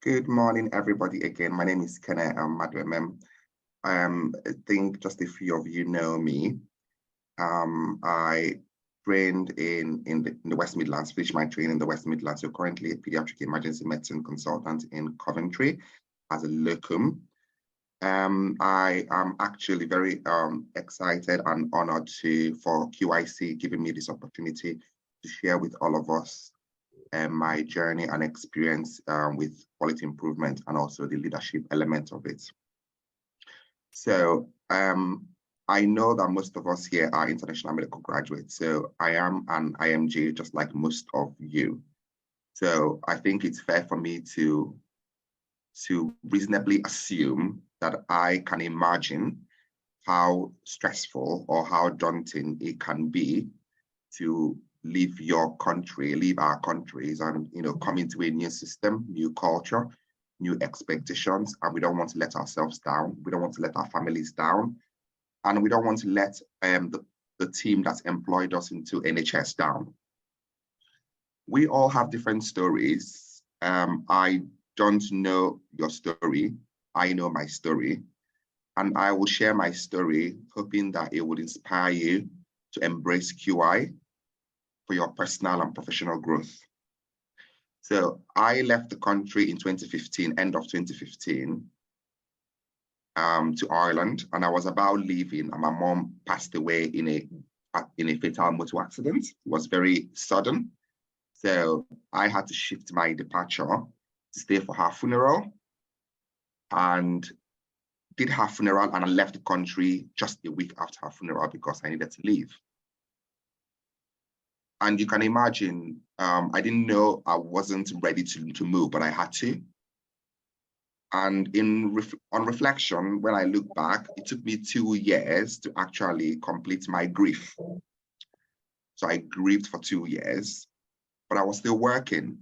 Good morning, everybody. Again, my name is Kene. I'm Maduemem. I think just a few of you know me. I trained in the West Midlands, finished my training in the West Midlands. So currently a pediatric emergency medicine consultant in Coventry as a locum. I am actually very excited and honored for QIC giving me this opportunity to share with all of us my journey and experience with quality improvement and also the leadership element of it. So I know that most of us here are international medical graduates. So I am an IMG just like most of you. So I think it's fair for me to reasonably assume that I can imagine how stressful or how daunting it can be to leave your country, leave our countries, and come into a new system, new culture, new expectations, and we don't want to let ourselves down. We don't want to let our families down, and we don't want to let the team that's employed us into NHS down. We all have different stories. I don't know your story. I know my story, and I will share my story, hoping that it would inspire you to embrace QI for your personal and professional growth. So I left the country in 2015, end of 2015, to Ireland, and I was about leaving, and my mom passed away in a fatal motor accident. It was very sudden. So I had to shift my departure to stay for her funeral, and did her funeral, and I left the country just a week after her funeral because I needed to leave. And you can imagine, I didn't know I wasn't ready to move, but I had to. And on reflection, when I look back, it took me 2 years to actually complete my grief. So I grieved for 2 years, but I was still working.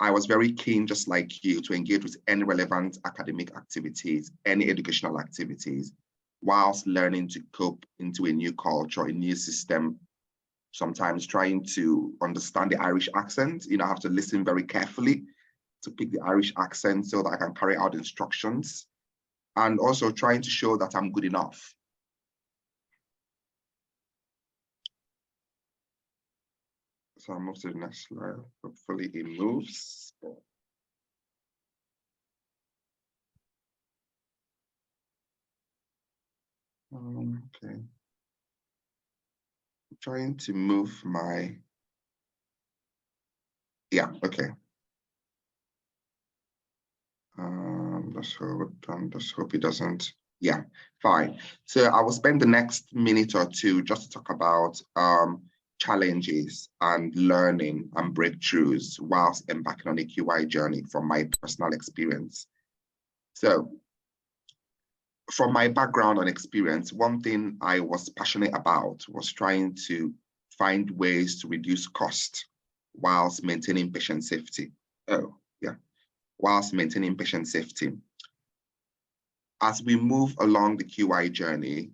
I was very keen, just like you, to engage with any relevant academic activities, any educational activities, whilst learning to cope into a new culture, a new system, sometimes trying to understand the Irish accent. I have to listen very carefully to pick the Irish accent so that I can carry out instructions, and also trying to show that I'm good enough. So I'll move to the next slide. Hopefully it moves. Okay. I'm trying to move my, yeah, okay. Let's hope it doesn't. Yeah, fine. So I will spend the next minute or two just to talk about challenges and learning and breakthroughs whilst embarking on a QI journey from my personal experience. So from my background and experience, one thing I was passionate about was trying to find ways to reduce cost whilst maintaining patient safety. Whilst maintaining patient safety. As we move along the QI journey,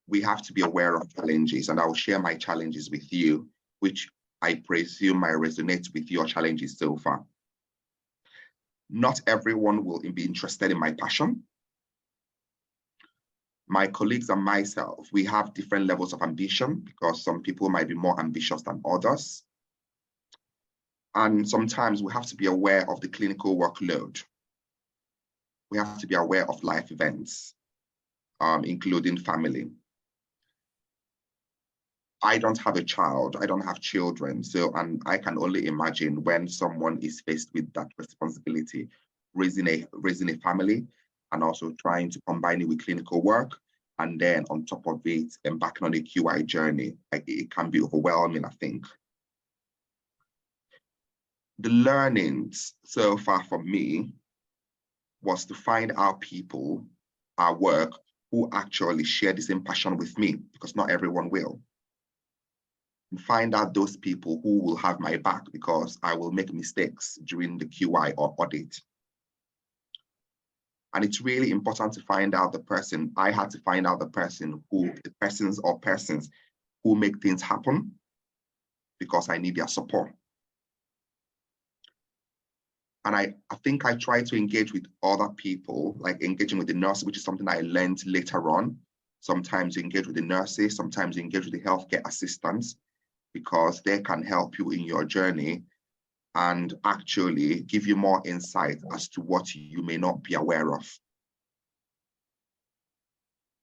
we have to be aware of challenges, and I will share my challenges with you, which I presume might resonate with your challenges so far. Not everyone will be interested in my passion. My colleagues and myself, we have different levels of ambition because some people might be more ambitious than others. And sometimes we have to be aware of the clinical workload. We have to be aware of life events, including family. I don't have a child, I don't have children, and I can only imagine when someone is faced with that responsibility, raising a family, and also trying to combine it with clinical work, and then on top of it, embarking on a QI journey. It can be overwhelming, I think. The learnings so far for me was to find out people at work who actually share the same passion with me, because not everyone will. And find out those people who will have my back, because I will make mistakes during the QI or audit. And it's really important to find out the person. I had to find out the persons who make things happen, because I need their support. And I think I try to engage with other people, like engaging with the nurse, which is something I learned later on. Sometimes you engage with the nurses, sometimes you engage with the healthcare assistants, because they can help you in your journey and actually give you more insight as to what you may not be aware of.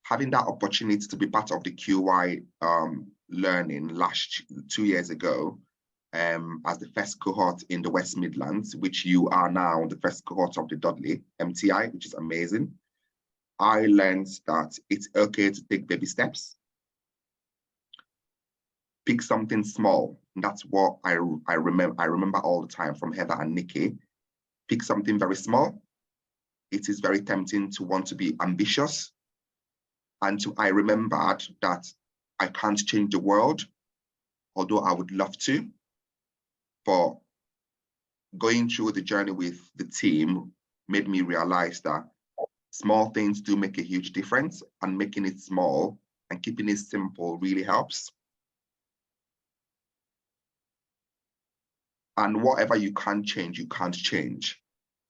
Having that opportunity to be part of the QY learning 2 years ago, as the first cohort in the West Midlands, which you are now the first cohort of the Dudley MTI, which is amazing. I learned that it's okay to take baby steps. Pick something small. And that's what I remember all the time from Heather and Nikki. Pick something very small. It is very tempting to want to be ambitious. And I remembered that I can't change the world, although I would love to. But going through the journey with the team made me realize that small things do make a huge difference, and making it small and keeping it simple really helps. And whatever you can't change, you can't change.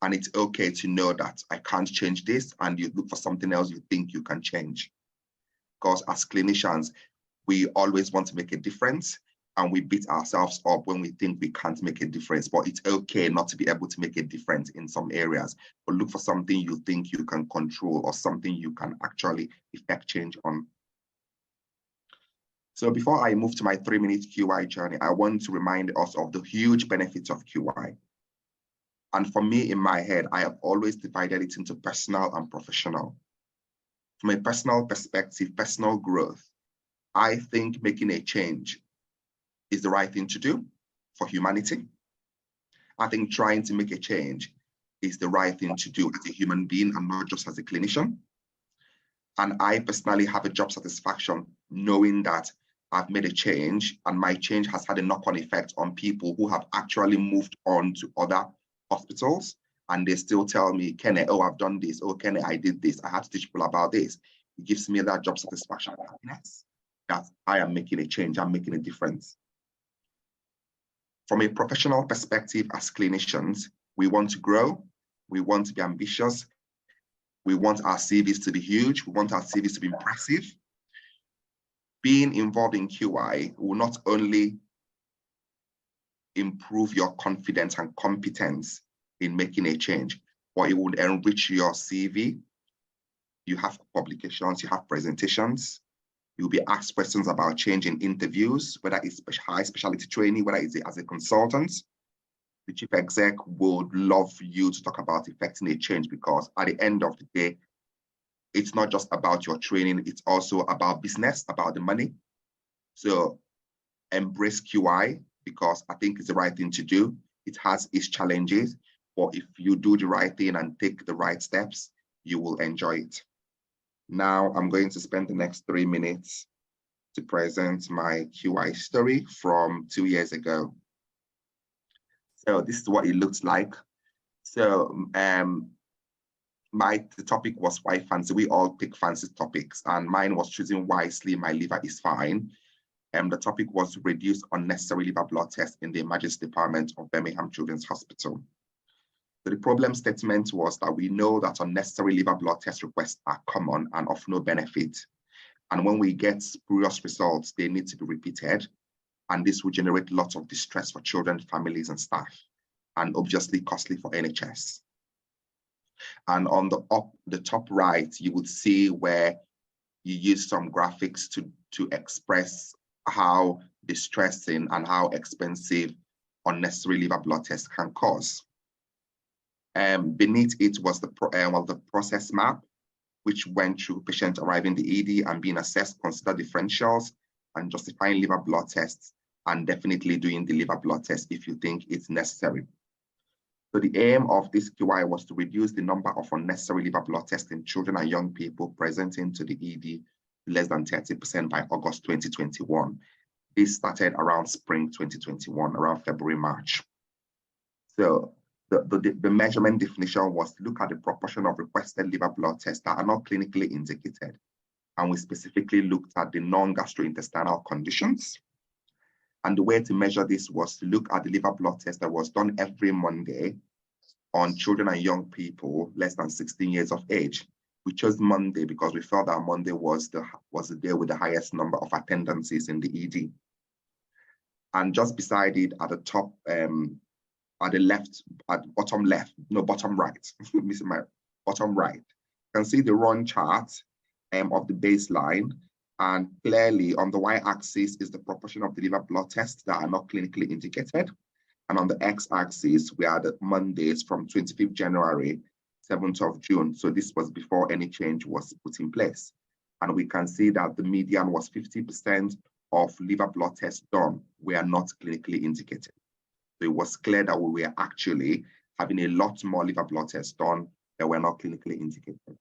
And it's okay to know that I can't change this, and you look for something else you think you can change. Because as clinicians, we always want to make a difference, and we beat ourselves up when we think we can't make a difference. But it's okay not to be able to make a difference in some areas, but look for something you think you can control or something you can actually effect change on. So before I move to my 3-minute QI journey, I want to remind us of the huge benefits of QI. And for me, in my head, I have always divided it into personal and professional. From a personal perspective, personal growth, I think making a change is the right thing to do for humanity. I think trying to make a change is the right thing to do as a human being and not just as a clinician. And I personally have a job satisfaction knowing that I've made a change, and my change has had a knock-on effect on people who have actually moved on to other hospitals, and they still tell me, Kene, oh, I've done this. Oh, Kene, I did this. I had to teach people about this. It gives me that job satisfaction and happiness that I am making a change, I'm making a difference. From a professional perspective, as clinicians, we want to grow, we want to be ambitious, we want our CVs to be huge, we want our CVs to be impressive. Being involved in QI will not only improve your confidence and competence in making a change, but it would enrich your CV. You have publications, you have presentations, you'll be asked questions about change in interviews, whether it's high specialty training, whether it's as a consultant. The chief exec would love you to talk about effecting a change, because at the end of the day, it's not just about your training, it's also about business, about the money. So embrace QI, because I think it's the right thing to do. It has its challenges, but if you do the right thing and take the right steps, you will enjoy it. Now I'm going to spend the next 3 minutes to present my QI story from 2 years ago. So this is what it looks like. So the topic was why fancy. We all pick fancy topics, and mine was choosing wisely, my liver is fine. The topic was reduce unnecessary liver blood tests in the emergency department of Birmingham Children's Hospital. So the problem statement was that we know that unnecessary liver blood test requests are common and of no benefit. And when we get spurious results, they need to be repeated. And this will generate lots of distress for children, families, and staff, and obviously costly for NHS. And on the top right, you would see where you use some graphics to express how distressing and how expensive unnecessary liver blood tests can cause. Beneath it was the process map, which went through patient arriving the ED and being assessed, consider differentials, and justifying liver blood tests, and definitely doing the liver blood test if you think it's necessary. So the aim of this QI was to reduce the number of unnecessary liver blood tests in children and young people presenting to the ED less than 30% by August 2021. This started around spring 2021, around February, March. So the measurement definition was to look at the proportion of requested liver blood tests that are not clinically indicated. And we specifically looked at the non-gastrointestinal conditions. And the way to measure this was to look at the liver blood test that was done every Monday on children and young people less than 16 years of age. We chose Monday because we felt that Monday was the day with the highest number of attendances in the ED. And just beside it at the top, at the left, at bottom left, no, bottom right, missing my bottom right, you can see the run chart of the baseline. And clearly on the y-axis is the proportion of the liver blood tests that are not clinically indicated. And on the x-axis, we are the Mondays from 25th January, 7th of June. So this was before any change was put in place. And we can see that the median was 50% of liver blood tests done were not clinically indicated. So it was clear that we were actually having a lot more liver blood tests done that were not clinically indicated.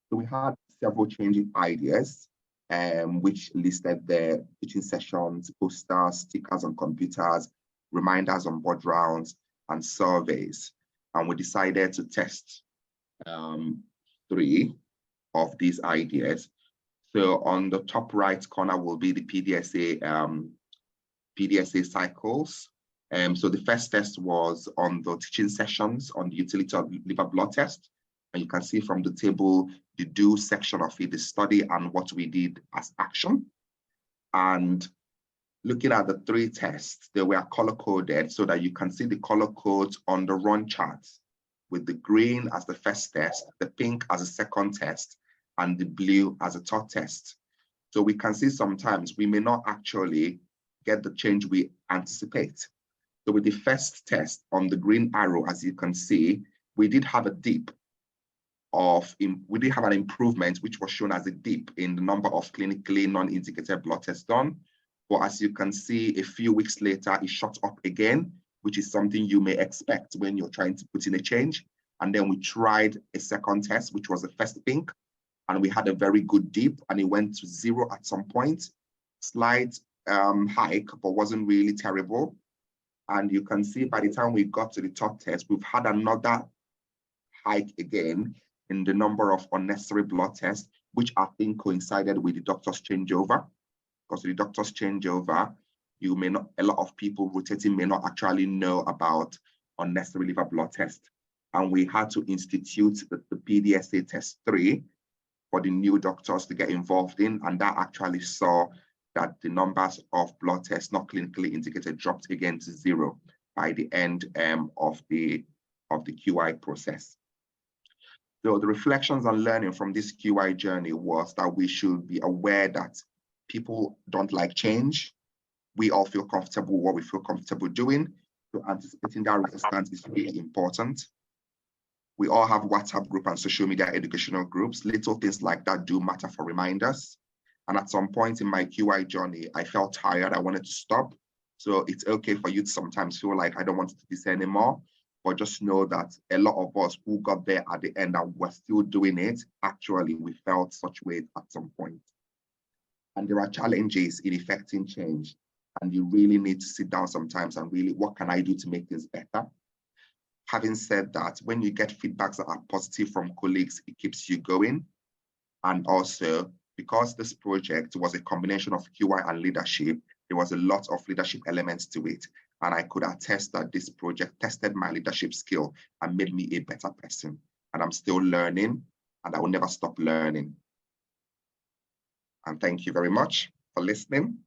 So we had several changing ideas, which listed the teaching sessions, posters, stickers on computers, reminders on board rounds, and surveys. And we decided to test 3 of these ideas. So on the top right corner will be the PDSA cycles. So the first test was on the teaching sessions on the utility of liver blood test. And you can see from the table, the do section of it, the study and what we did as action. And looking at the 3 tests, they were color-coded so that you can see the color codes on the run charts, with the green as the first test, the pink as a second test, and the blue as a third test. So we can see sometimes we may not actually get the change we anticipate. So with the first test on the green arrow, as you can see, we did have a dip we did have an improvement, which was shown as a dip in the number of clinically non-indicated blood tests done. But as you can see, a few weeks later, it shot up again, which is something you may expect when you're trying to put in a change. And then we tried a second test, which was the first pink, and we had a very good dip, and it went to 0 at some point. Slight hike, but wasn't really terrible. And you can see by the time we got to the third test, we've had another hike again in the number of unnecessary blood tests, which I think coincided with the doctor's changeover. Because the doctor's changeover, a lot of people rotating may not actually know about unnecessary liver blood tests. And we had to institute the PDSA test 3 for the new doctors to get involved in. And that actually saw that the numbers of blood tests not clinically indicated dropped again to 0 by the end of the QI process. So the reflections and learning from this QI journey was that we should be aware that people don't like change. We all feel comfortable with what we feel comfortable doing. So anticipating that resistance is really important. We all have WhatsApp group and social media educational groups. Little things like that do matter for reminders. And at some point in my QI journey, I felt tired. I wanted to stop. So it's okay for you to sometimes feel like I don't want to do this anymore. But just know that a lot of us who got there at the end and were still doing it, actually, we felt such weight at some point. And there are challenges in effecting change. And you really need to sit down sometimes and really, what can I do to make things better? Having said that, when you get feedbacks that are positive from colleagues, it keeps you going. And also, because this project was a combination of QI and leadership, there was a lot of leadership elements to it. And I could attest that this project tested my leadership skill and made me a better person. And I'm still learning, and I will never stop learning. And thank you very much for listening.